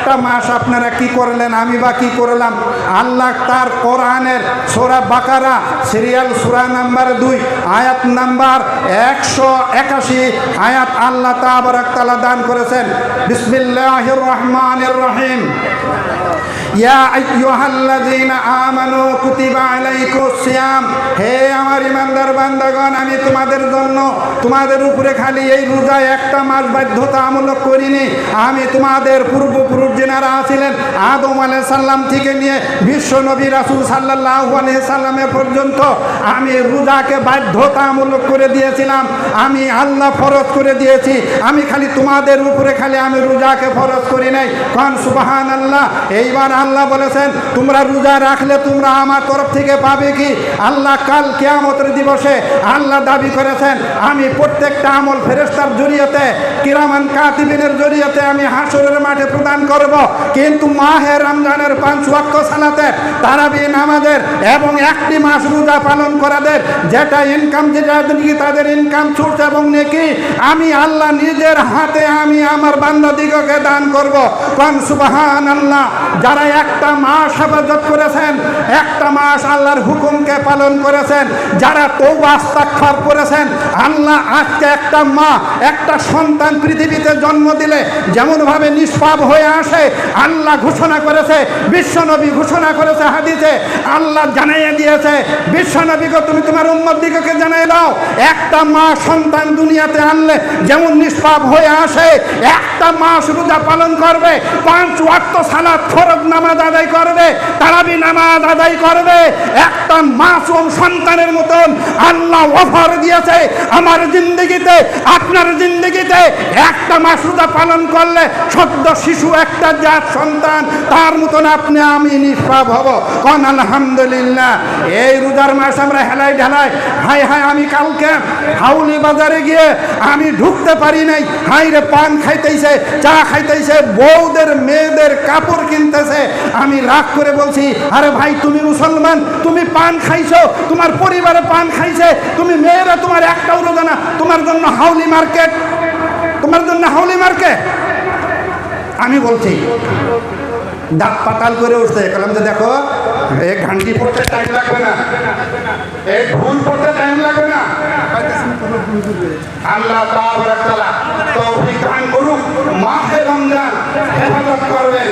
একটা মাস আপনারা কি করলেন, আমি বা কি করলাম? আল্লাহ তার কোরআনের সূরা বাকারা সিরিয়াল সূরা নাম্বার 2 আয়াত নাম্বার 181 আয়াত আল্লাহ তাবারক তাআলা দান করেছেন। বিসমিল্লাহির রহমানির রহিম। ইয়া আইয়ুহাল্লাযীনা আমানু কুতিবা আলাইকুমুস সিয়াম। হে আমার ঈমানদার বান্দাগণ, আমি তোমাদের জন্য তোমাদের উপরে খালি এই রোজা একটা মাস বাধ্যতামূলক করিনি। আমি তোমাদের পূর্বপুরুষ যারা আছিলেন আদম আলাইহিস সালাম থেকে নিয়ে বিশ্ব নবী রাসূল সাল্লাল্লাহু আলাইহি সাল্লামে পর্যন্ত আমি রোজাকে বাধ্যতামূলক করে দিয়েছিলাম। আমি আল্লাহ ফরজ করে দিয়েছি। আমি খালি তোমাদের উপরে খালি আমি রোজাকে ফরজ করি নাই। কোন সুবহানাল্লাহ। এইবার আল্লাহ বলেছেন তোমরা রোজা রাখলে তোমরা আমার তরফ থেকে পাবে কি? আল্লাহ কাল কিয়ামতের দিবসে আল্লাহ দাবি করেছেন আমি প্রত্যেকটা আমল ফেরেশতার জরিয়তে কিরামান কাতিবিনের জরিয়তে আমি হাসরের মাঠে প্রদান করব। কিন্তু মাহে রমজানের 5 ওয়াক্ত সালাতের তারাবি নামাজের এবং একটি মাস রোজা পালন করাদের যেটা ইনকাম যেটা তাদের ইনকাম সোর্স এবং নেকি আমি আল্লাহ নিজের হাতে আমি আমার বান্দাদিগকে দান করব। কোন সুবহানাল্লাহ। যারা একটা মাস হেফাজত করেছেন, একটা মাস আল্লাহর হুকুমকে পালন করেছেন, যারা তওবা ইস্তিগফার করেছেন, আল্লাহ আজকে একটা মা একটা সন্তান পৃথিবীতে জন্ম দিলে যেমনভাবে নিষ্পাপ হয়ে আসে আল্লাহ ঘোষণা করেছে, বিশ্বনবী ঘোষণা করেছে হাদিসে আল্লাহ জানাইয়ে দিয়েছে বিশ্বনবীকে তুমি তোমার উম্মতদিগকে জানাই দাও একটা মা সন্তান দুনিয়াতে আনলে যেমন নিষ্পাপ হয়ে আসে একটা মাস রোজা পালন করবে, 5 ওয়াক্ত সালাত ফরজ নামাজ আদায় করবে, তারাবি নামাজ আদায় করবে, একটা মাসুম সন্তানের মতন আল্লাহ অফার দিয়েছে আমার জিন্দেগিতে আপনার জিন্দেগিতে একটা মাস রোজা পালন করলে সদ্য শিশু একটা জাত সন্তান তার মতন আপনি আমি নিষ্পাপ হব। কোন আলহামদুলিল্লাহ। এই রোজার মাস আমরা হেলাই ঢালাই হাই হাই আমি কালকে হাউলি বাজারে গিয়ে আমি ঢুকতে পারি নাই, হাই রে পান খাইতেছে চা খাইতেছে বউদের মেয়েদের কাপড় কিনতেছে। আমি রাগ করে বলছি আরে ভাই তুমি মুসলমান, তুমি পান খাইছো, তোমার পরিবারে পান খাইছে, তুমি মেয়েরা তোমার একটাও রোজা না, তোমার জন্য হাউলি মার্কেট, তোমার জন্য হাউলি মার্কেট। আমি বলছি দাঁত পাতাল করে উঠছে কলাম যে দেখো এই ঘান্টি পড়তে টাইম লাগবে না, এই ঢোল পড়তে টাইম লাগবে না। আল্লাহ তাবারক তাআলা তৌফিক দান করুক। মাহে রমজান হেফাজত করবেন।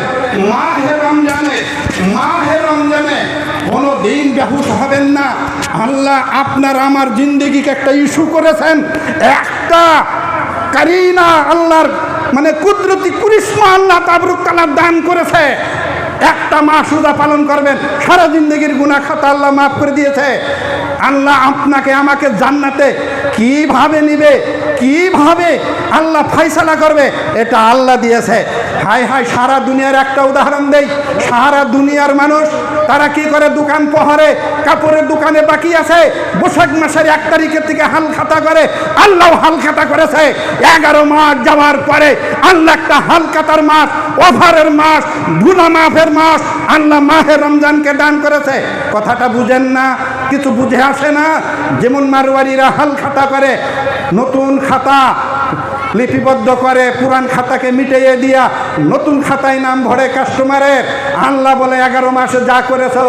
মাহে রমজানে কোনো দিন বেহুশ হবেন না। আল্লাহ আপনার আমার জিন্দেগিকে একটা ইস্যু করেছেন, একটা কারিনা আল্লাহর মানে কুদরতি কুরিশমা আল্লাহ তাবারক তাআলা দান করেছে। একটা মাস রোজা পালন করবেন, সারা জিন্দেগির গুনাহ খাতা আল্লাহ মাফ করে দিয়েছে। আল্লাহ আপনাকে আমাকে জান্নাতে কিভাবে নিবে, কিভাবে আল্লাহ ফায়সালা করবে এটা আল্লাহ দিয়েছে। হাই হাই সারা দুনিয়ার একটা উদাহরণ দেই। সারা দুনিয়ার মানুষ তারা কি করে দোকান পহরে কাপড়ের দোকানে বাকি আছে, বৈশাখ মাসের 1 তারিখের থেকে হাল খাতা করে। আল্লাহ হাল খাতা করেছে 11 মাস যাওয়ার পরে আল্লাহ একটা হাল খাতার মাস, অফারের মাস, গুনাহ মাফের মাস আল্লাহ মাহে রমজানকে দান করেছে। কথাটা বুঝেন না, কিছু বুঝে আসে না। যেমন মারওয়ারিরা হাল খাতা করে, নতুন খাতা লিপিবদ্ধ করে পুরান খাতাকে মিটিয়ে দিয়া নতুন খাতায় নাম ভরে কাস্টমারের। আল্লাহ বলে 11 মাসে যা করেছো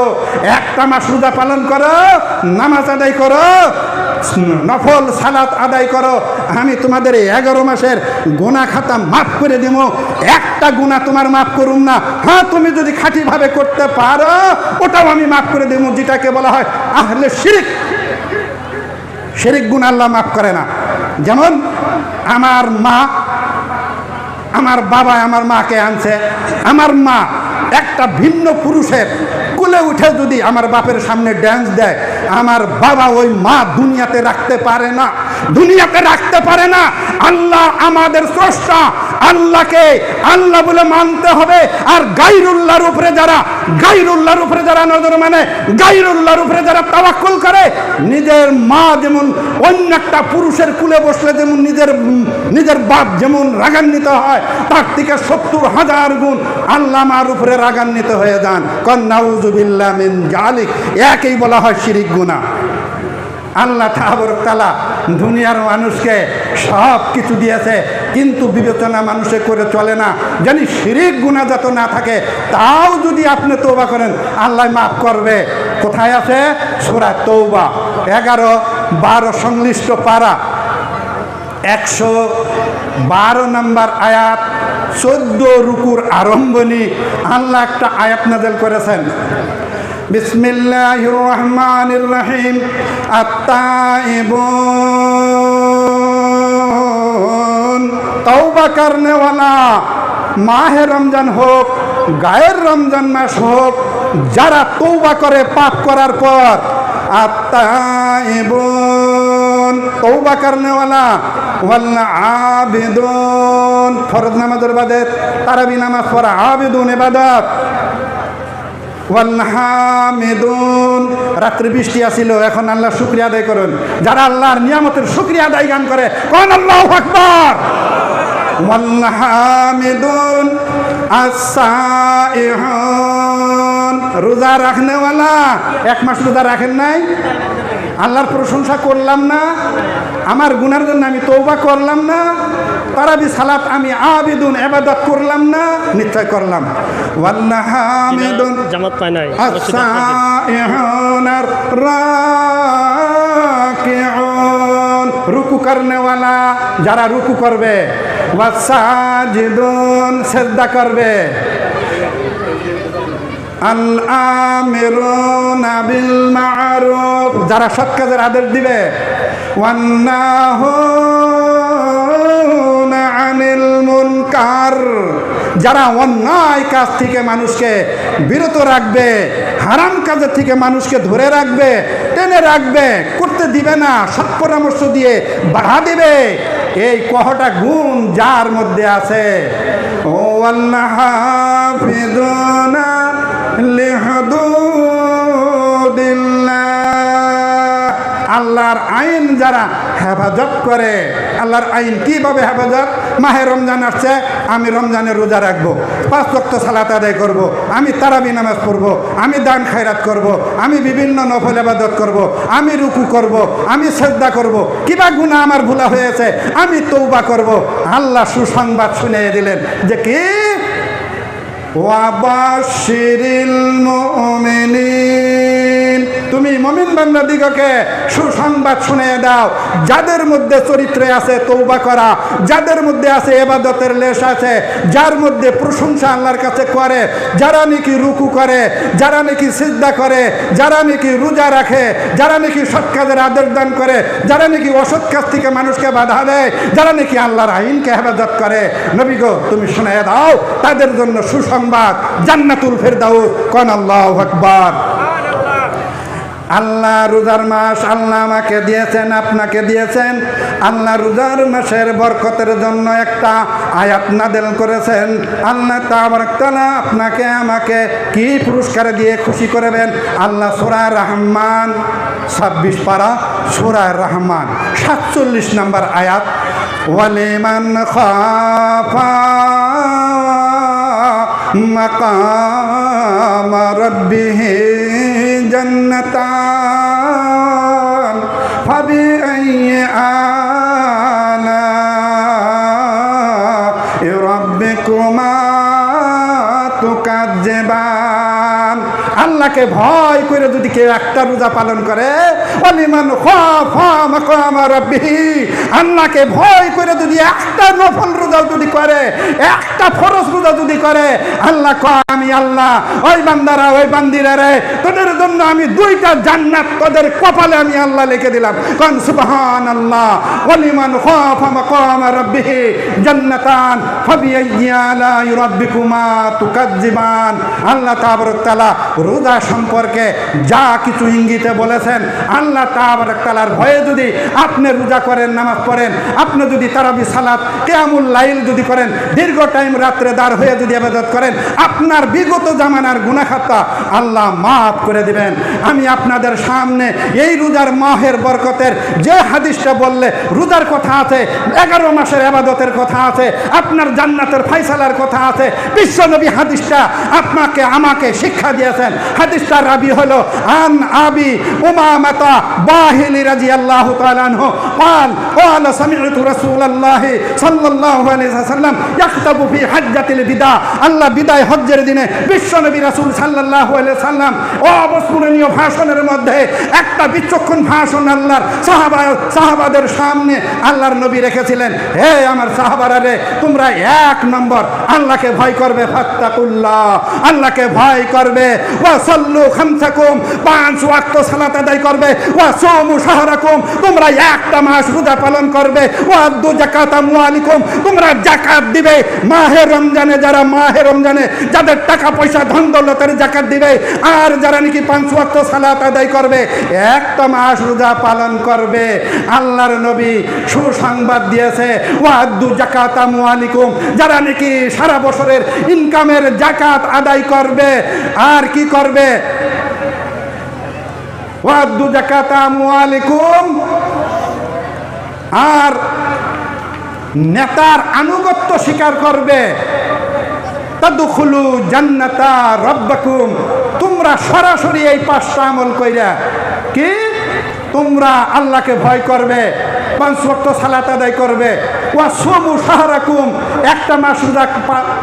একটা মাস রোজা পালন করো, নামাজ আদায় করো, নফল সালাত আদায় করো, আমি তোমাদের 11 মাসের গুনাহ খাতা মাফ করে দিব। একটা গুনাহ তোমার মাফ করুম না, হ্যাঁ তুমি যদি খাঁটিভাবে করতে পারো ওটাও আমি মাফ করে দেব, যেটাকে বলা হয় আহলে শিরক। শিরক গুনাহ আল্লাহ মাফ করে না। যেমন আমার মা, আমার বাবা আমার মাকে আনছে, আমার মা একটা ভিন্ন পুরুষের কোলে উঠে যদি আমার বাপের সামনে ড্যান্স দেয়, আমার বাবা ওই মা দুনিয়াতে রাখতে পারে না, দুনিয়াতে রাখতে পারে না। আল্লাহ আমাদের স্রষ্টা, আল্লাহকে আল্লাহ বলে মানতে হবে। আর গায়রুল্লাহর উপরে যারা নজর মানে, গায়রুল্লাহর উপরে যারা তাওয়াক্কুল করে, নিজের মা যেমন অন্য একটা পুরুষের কুলে বসলে যেমন নিজের বাপ যেমন রাগান্বিত হয়, তার থেকে 70,000 গুণ আল্লাহ মার উপরে রাগান্বিত হয়ে যান। নাউযুবিল্লাহ মিন জালিক। একই বলা হয় শিরক গুনাহ। আল্লাহ তাবারক তাআলা দুনিয়ার মানুষকে সব কিছু দিয়েছে, কিন্তু বিবেচনা মানুষে করে চলে না, জানি শিরিক গুনাহ যত না থাকে তাও যদি আপনি তওবা করেন আল্লাহ মাফ করবে। কোথায় আছে? সূরা তওবা 11-12 সংশ্লিষ্ট পারা 112 নম্বর আয়াত 14 রুকুর আরম্ভণী আল্লাহ একটা আয়াত নাযিল করেছেন। বিসমিল্লাহির রহমানির রহিম। আত-তাইবুন, তওবা করনে ওয়ালা, মাহে রমজান হোক, গায়ের রমজান মাস হোক, যারা তওবা করে পাপ করার পর, আত-তাইবুন তওবা করনে ওয়ালা, ওয়াল আবিদুন ফরজ নামাজের বাদে তারাবি নামাজ পড়া আবিদুন ইবাদত, ওয়াল হামিদুন রাত্রে বৃষ্টি আসিল, এখন আল্লাহ শুকরিয়া আদায় করুন। যারা আল্লাহর নিয়ামতের শুকরিয়া আদায় গান করে কোন আল্লাহু আকবার। ওয়াল হামিদুন আস-সাইহুন, রোজা রাখনে ওয়ালা, এক মাস রোজা রাখেন নাই, আল্লাহর প্রশংসা করলাম না, আমার গুনার জন্য আমি তওবা করলাম না, তারাবি সালাত আমি আবিদুন ইবাদত করলাম না, নিশ্চয় করলাম। ওয়াল্লা হামিদুন জামাত পায় নাই, আস-সাইহুন রাকিউন, রুকু করনে ওয়ালা, যারা রুকু করবে, ওয়াসাজিদুন সিজদা করবে, আল-আমিরুনা বিল মা'রুফ, যারা সৎ কাজের আদেশ দিবে, ওয়ান্নাহুনা আনিল মুনকার, যারা অন্যায় কাজ থেকে মানুষকে বিরত রাখবে, হারাম কাজের থেকে মানুষকে ধরে রাখবে, টেনে রাখবে, করতে দিবে না, সৎ পরামর্শ দিয়ে বাধা দিবে, এই কয়টা গুণ যার মধ্যে আছে। ও আল্লাহ হাফিজুনা লিহুদুদিল্লাহ, আল্লাহর আইন যারা হেফাজত করে। আল্লাহর আইন কিভাবে হেফাজত? মাহে রমজান আসছে, আমি রমজানে রোজা রাখবো, 5 ওয়াক্ত সালাত আদায় করব, আমি তারাবি নামাজ পড়বো, আমি দান খায়রাত করব, আমি বিভিন্ন নফল ইবাদত করব, আমি রুকু করব, আমি সিজদা করব, কিবা গুনাহ আমার ভুলা হয়েছে আমি তওবা করব। আল্লাহ সুসংবাদ শুনিয়ে দিলেন যে কি, ওয়াবাশশিরিল মুমিনিন, তুমি মুমিন বান্দাদিগকে সুসংবাদ শুনিয়ে দাও, যাদের মধ্যে চরিত্রে আছে তওবা করা, যাদের মধ্যে আছে ইবাদতের লেশ আছে, যার মধ্যে প্রশংসা আল্লাহর কাছে করে, যারা নাকি রুকু করে, যারা নাকি সিজদা করে, যারা নাকি রোজা রাখে, যারা নাকি সৎ কাজের আদেশ দান করে, যারা নাকি অসৎ কাজ থেকে মানুষকে বাধা দেয়, যারা নাকি আল্লাহর আইনকে হেফাজত করে, নবী গো তুমি শুনিয়ে দাও তাদের জন্য সুসংবাদ, জান্নাতুল ফেরদাউস। কোন আল্লাহু আকবার। আল্লাহ রোজার মাস আল্লাহ আমাকে দিয়েছেন, আপনাকে দিয়েছেন। আল্লাহ রোজার মাসের বরকতের জন্য একটা আয়াত নাযিল করেছেন। আল্লাহ তাবারক তাআলা আপনাকে আমাকে কি পুরস্কার দিয়ে খুশি করবেন? আল্লাহ সূরা রহমান 26 পারা সূরা রহমান 47 নম্বর আয়াত, ওয়ালিমান খাফা মাকাম রাব্বিহি জান্নাতান ফাবিআইয়ি আলা'i রাব্বিকুমা তুকাজ্জিবান। আল্লাহকে ভয় করে যদি কেউ একটা রোজা পালন করে, ওয়ালিমান খাফা মাকাম রাব্বিহি, আল্লাহকে ভয় করে যদি একটা নফল রোজা যদি করে, একটা ফরজ রোজা যদি করে, আল্লাহ কয় আমি আল্লাহ ওই বান্দারা ওই বান্দিরা রে, তোদের জন্য আমি 2টা জান্নাত তোদের কপালে আমি আল্লাহ লিখে দিলাম। কোন সুবহানাল্লাহ। ওয়ালিমান খাফা মাকাম রাব্বিহি জান্নাতান ফাবিআইয়ি আলা'i রাব্বিকুমা তুকাজ্জিবান। আল্লাহ তাবারক তাআলা রোজা সম্পর্কে যা কিছু ইঙ্গিতে বলেছেন, আল্লাহ তাবারক তাআলার ভয়ে যদি আপনি রোজা করেন, নামাজ পড়েন, আপনি যদি তারাবি সালাত কিয়ামুল লাইল যদি করেন, দীর্ঘ টাইম রাত্রে দাঁড় হয়ে যদি ইবাদত করেন, আপনার বিগত জামানার গুনাহ খাতা আল্লাহ মাফ করে দিবেন। আমি আপনাদের সামনে এই রোজার মাহের বরকতের যে হাদিসটা বললে রোজার কথা আছে, 11 মাসের ইবাদতের কথা আছে, আপনার জান্নাতের ফয়সালার কথা আছে, বিশ্বনবী হাদিসটা আপনাকে আমাকে শিক্ষা দিয়েছেন। হাদিসটার রাবি হলো আন আবি উমামাতা বাহিলি রাদিয়াল্লাহু তাআলা আনহু قال قال سمعت رسول الله صلى الله عليه وسلم يخطب في حجة الوداع আল্লাহ বিদায় হজ্জের দিনে বিশ্বনবী রাসূল সাল্লাল্লাহু আলাইহি সাল্লাম অবিস্মরণীয় ভাষণের মধ্যে একটা বিচক্ষণ ভাষণ আল্লাহর সাহাবাদের সামনে আল্লাহর নবী রেখেছিলেন। হে আমার সাহাবারা রে, তোমরা এক নম্বর আল্লাহকে ভয় করবে, ফাত্তাকুল্লাহ, আল্লাহকে ভয় করবে, ওয়া সাল্লু খামসাকুম, 5 ওয়াক্ত সালাত আদায় করবে, ওয়া সুমু শাহরাকুম, তোমরা একটা মাস রোজা পালন করবে, ওয়া আদু যাকাত আমওয়ালিকুম, তোমরা যাকাত দিবে মাহে রমজানে, যারা মাহে রমজানে যাদের টাকা পয়সা ধন দৌলতের যাকাত দিবে, আর যারা নাকি 5 ওয়াক্ত সালাত আদায় করবে, একটা মাস রোজা পালন করবে। আল্লাহর নবী সুসংবাদ দিয়েছে, ওয়া আদু যাকাত আমওয়ালিকুম, যারা নাকি সারা বছরের ইনকামের যাকাত আদায় করবে, আর কি করবে, ওয়া আদু যাকাত আমওয়ালিকুম, আর নেতার আনুগত্য স্বীকার করবে, তাদখুলু জান্নাতা রাব্বাকুম, তোমরা সরাসরি এই 5টা আমল কইরা কি তোমরা আল্লাহকে ভয় করবে, 5 ওয়াক্ত সালাত আদায় করবে, ওয়া সুমু শাহরাকুম, একটা মাস রোজা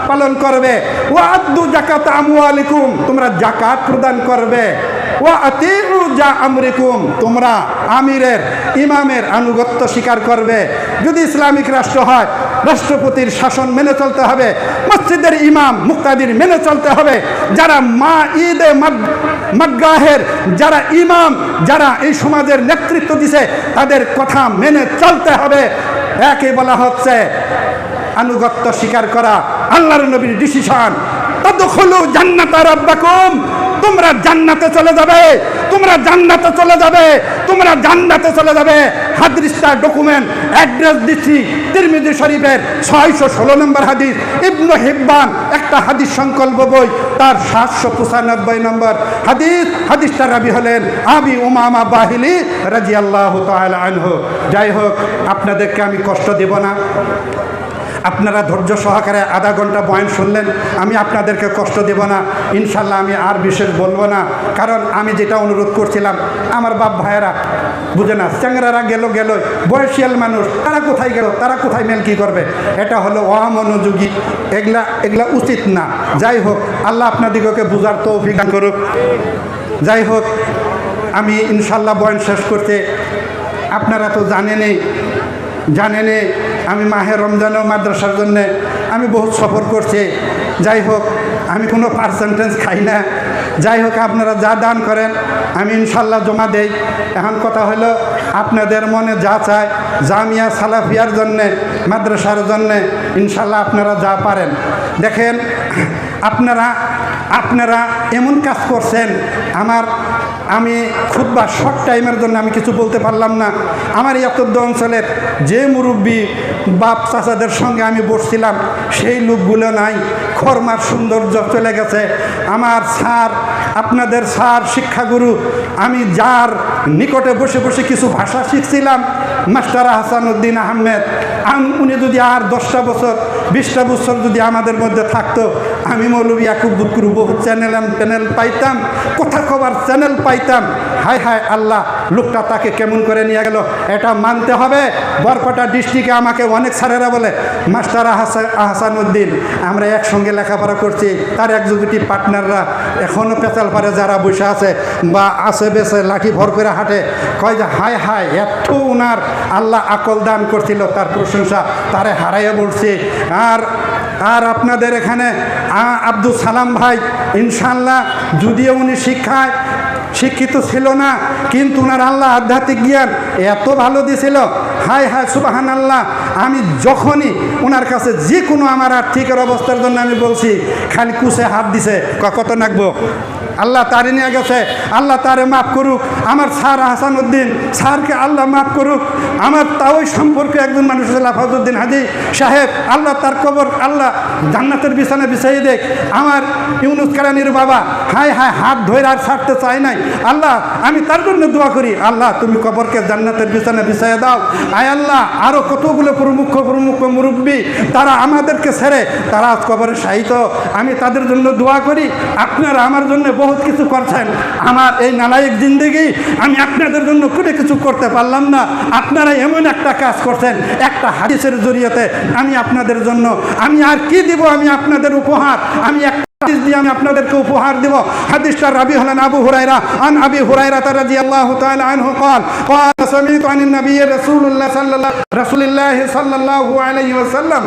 পালন করবে, ওয়া আদু যাকাত আমওয়ালিকুম, তোমরা যাকাত প্রদান করবে, ওয়া আতিউ যা আমরিকুম, তোমরা আমিরের ইমামের আনুগত্য স্বীকার করবে। যদি ইসলামিক রাষ্ট্র হয়, রাষ্ট্রপতির শাসন মেনে চলতে হবে, মসজিদের ইমাম মুক্তাদির মেনে চলতে হবে, যারা মা ঈদে মাগগাহের যারা ইমাম, যারা এই সমাজের নেতৃত্ব দিছে, তাদের কথা মেনে চলতে হবে। একে বলা হচ্ছে আনুগত্য স্বীকার করা, আল্লাহর নবীর ডিসিশন, তাদখুলু জান্নাতা রাব্বাকুম, তোমরা জান্নাতে চলে যাবে, তোমরা জান্নাতে চলে যাবে, তোমরা জান্নাতে চলে যাবে। হাদিসটা ডকুমেন্ট অ্যাড্রেস দিচ্ছি, তিরমিজি শরীফের 616 নম্বর হাদিস, ইবনে হিব্বান একটা হাদিস সংকল্প বই, তার 795 নম্বর হাদিস। হাদিসটার রাবি হলেন আবি উমামা বাহিলি রাদিয়াল্লাহু তাআলা আনহু। যাই হোক, আপনাদেরকে আমি কষ্ট দেব না, আপনারা ধৈর্য সহকারে আধা ঘন্টা বয়ান শুনলেন, আমি আপনাদেরকে কষ্ট দেব না ইনশাল্লাহ। আমি আর বিশেষ বলবো না, কারণ আমি যেটা অনুরোধ করছিলাম, আমার বাপ ভাইয়েরা বুঝে না, চ্যাংরারা গেল, বয়সিয়াল মানুষ, তারা কোথায় গেল, তারা কোথায় মেল কি করবে, এটা হলো অমনোযোগী, এগুলা উচিত না। যাই হোক, আল্লাহ আপনাদিগকে বুঝার তৌফিক দান করুক। যাই হোক, আমি ইনশাল্লাহ বয়ান শেষ করতে, আপনারা তো জানেনই আমি মাহে রমজানেও মাদ্রাসার জন্য আমি বহুত সফর করছি। যাই হোক, আমি কোনো পার্সেন্টেজ খাই না। যাই হোক, আপনারা যা দান করেন আমি ইনশাল্লাহ জমা দেই। এখন কথা হলো, আপনাদের মনে যা চায়, জামিয়া সালাফিয়ার জন্যে, মাদ্রাসার জন্যে ইনশাল্লাহ আপনারা যা পারেন। দেখেন, আপনারা এমন কাজ করছেন, আমি খুতবা শর্ট টাইমের জন্য আমি কিছু বলতে পারলাম না। আমার এই অতদ্দ অঞ্চলের যে মুরব্বী বাপ চাচাদের সঙ্গে আমি বসছিলাম, সেই লোকগুলো নাই, খরমার সৌন্দর্য চলে গেছে। আমার স্যার, আপনাদের স্যার, শিক্ষাগুরু, আমি যার নিকটে বসে বসে কিছু ভাষা শিখছিলাম, মাস্টার হাসানুদ্দিন আহমেদ, উনি যদি আর 10টা বছর 20টা বছর যদি আমাদের মধ্যে থাকতো, আমি মৌলভী ইয়াকুব বুকরু বহু প্যানেল পাইতাম, কথা খবর চ্যানেল পাইতাম। হায় হায় আল্লাহ, লোকটা তাকে কেমন করে নিয়ে গেল, এটা মানতে হবে। বরপেটা ডিস্ট্রিক্টে আমাকে অনেক স্যারেরা বলে, মাস্টার হাসানুদ্দিন, আমরা একসঙ্গে লেখাপড়া করছি, তার এক্সিকিউটিভ পার্টনাররা এখনও পেঁচালপাড়ে যারা বসে আছে বা আছে বেছে লাঠি ভর করে হাঁটে, কয় যে হায় হায়, এত উনার আল্লাহ আকল দান করছিল, তার প্রশংসা, তারে হারাইয়া বলছি। আর আপনাদের এখানে আব্দুল সালাম ভাই, ইনশাল্লাহ, যদিও উনি শিক্ষিত ছিল না, কিন্তু ওনার আল্লাহ আধ্যাত্মিক জ্ঞান এত ভালো দিয়েছিল, হায় হায় সুবহান আল্লাহ। আমি যখনই ওনার কাছে যে কোনো আমার আর্থিকের অবস্থার জন্য আমি বলছি, খালি কুচে হাত দিছে, কত নাকবো, আল্লাহ তারে নিয়ে গেছে, আল্লাহ তারে মাফ করুক। আমার স্যার হাসানুদ্দিন স্যারকে আল্লাহ মাফ করুক। আমার তাওই সম্পর্কে একজন মানুষ ছিল ফজলুদ্দিন হাজি সাহেব, আল্লাহ তার কবর আল্লাহ জান্নাতের বিছানা বিছাই দেখ। আমার ইউনুস কারানির বাবা, হায় হায়, হাত ধরে আর ছাড়তে চাই নাই, আল্লাহ আমি তার জন্য দোয়া করি, আল্লাহ তুমি কবরকে জান্নাতের বিছানা বিছাইয়া দাও। আয় আল্লাহ, আরও কতগুলো প্রমুখ মুরব্বী, তারা আমাদেরকে ছেড়ে তারা আজ কবরে শায়িত, আমি তাদের জন্য দোয়া করি। আপনারা আমার জন্য বহুত কিছু করছেন। আমার এই নালায়েক জিন্দেগি আমি আপনাদের জন্য কোনো কিছু করতে পারলাম না, আপনারা এমন একটা কাজ করছেন একটা হাদিসের জরিয়তে আমি আপনাদের জন্য আমি আর কি দিব, আমি আপনাদের উপহার, আমি একটা হাদিস দিয়ে আমি আপনাদেরকে উপহার দিব। হাদিসটার রাবি হলেন আবু হুরায়রা। আন আবি হুরায়রা রাদিয়াল্লাহু তাআলা আনহু قال قال سمعت عن النبي رسول الله صلى الله عليه وسلم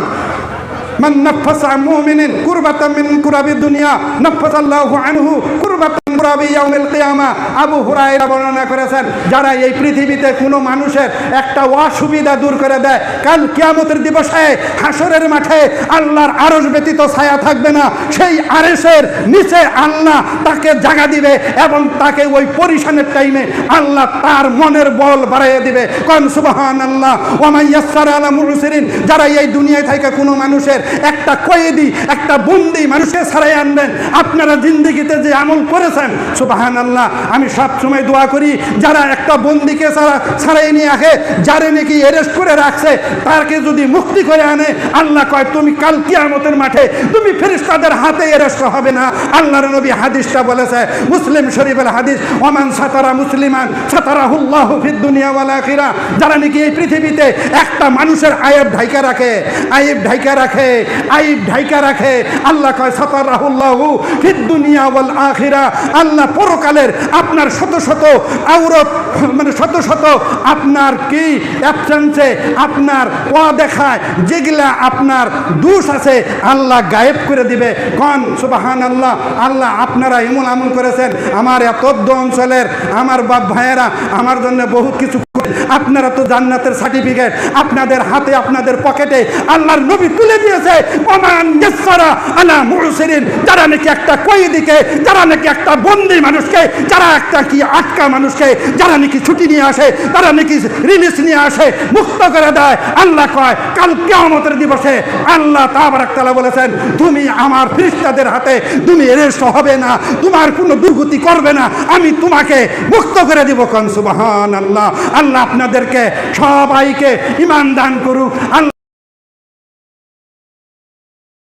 من نفس عن مؤمن كربة من كرب الدنيا نفس الله عنه كربة من كرب يوم القيامة। আবু হুরায়রা বর্ণনা করেছেন, যারা এই পৃথিবীতে কোনো মানুষের একটা অসুবিধা দূর করে দেয়, কাল কিয়ামতের দিবসে হাসরের মাঠে আল্লাহর আরশ ব্যতীত ছায়া থাকবে না, সেই আরশের নিচে আল্লাহ তাকে জায়গা দিবে এবং তাকে ওই পরিশানের টাইমে আল্লাহ তার মনের বল বাড়াইয়া দিবে। কোন সুবহানাল্লাহ। ওয়া মান ইয়াসসারা আলা মুসিরিন, যারা এই দুনিয়ায় থেকে কোনো মানুষের একটা কয়েদি একটা বন্দি মানুষকে ছাড়াই আনবেন। আপনারা জিন্দেগিতে যে আমল করেছেন সুবহানাল্লাহ, আমি সব সময় দোয়া করি যারা একটা বন্দিকে ছাড়াই নিয়ে আসে, যারে নাকি অ্যারেস্ট করে রাখছে তাকে যদি মুক্তি করে আনে, আল্লাহ কয় তুমি কাল কিয়ামতের মাঠে তুমি ফেরেশতাদের হাতে অ্যারেস্ট হবে না। আল্লাহর নবী হাদিসটা বলেছে, মুসলিম শরীফের হাদিস, ওমান সাতারা মুসলিমান সাতারাহুল্লাহু ফিদ দুনিয়া ওয়াল আখিরা। যারা নাকি এই পৃথিবীতে একটা মানুষের আইব ঢাইকা রাখে, আইব ঢাইকা রাখে, আইব ঢাইকা রাখে, আল্লাহ কয় সাতারাহুল্লাহু ফিদ দুনিয়া ওয়াল আখিরা। আল্লাহ পরকালের আপনার শত শত আওরত মানে শত শত আপনার কি অ্যাবসেন্সে আপনার অদেখায় যেগুলা আপনার দোষ আছে আল্লাহ গায়েব করে দিবে। কোন সুবহানাল্লাহ। আল্লাহ আপনারা এমন আমল করেছেন, আমার এত অঞ্চলের আমার বাপ ভাইয়েরা আমার জন্য বহুত কিছু। আপনারা তো জান্নাতের সার্টিফিকেট আপনাদের হাতে আপনাদের পকেটে আল্লাহর নবী তুলে দিয়েছে। ওমান ইয়াসসারা আলা মুসিরিন, যারা নাকি একটা কয়েদিকে, যারা নাকি একটা বন্দী মানুষকে, যারা একটা কি আটকা মানুষকে যারা নাকি ছুটি নিয়ে আসে, তারা নাকি রিলিজ নিয়ে আসে, মুক্ত করে দেয়, আল্লাহ কয় কাল কিয়ামতের দিবসে আল্লাহ তাবারাক তাআলা বলেছেন তুমি আমার ফেরেশতাদের হাতে তুমি অ্যারেস্ট হবে না, তোমার কোনো দুর্গতি করবে না, আমি তোমাকে মুক্ত করে দিব। কোন সুবহানাল্লাহ। আল্লাহ আপনাদেরকে সবাইকে ঈমান দান করুক। আল্লাহ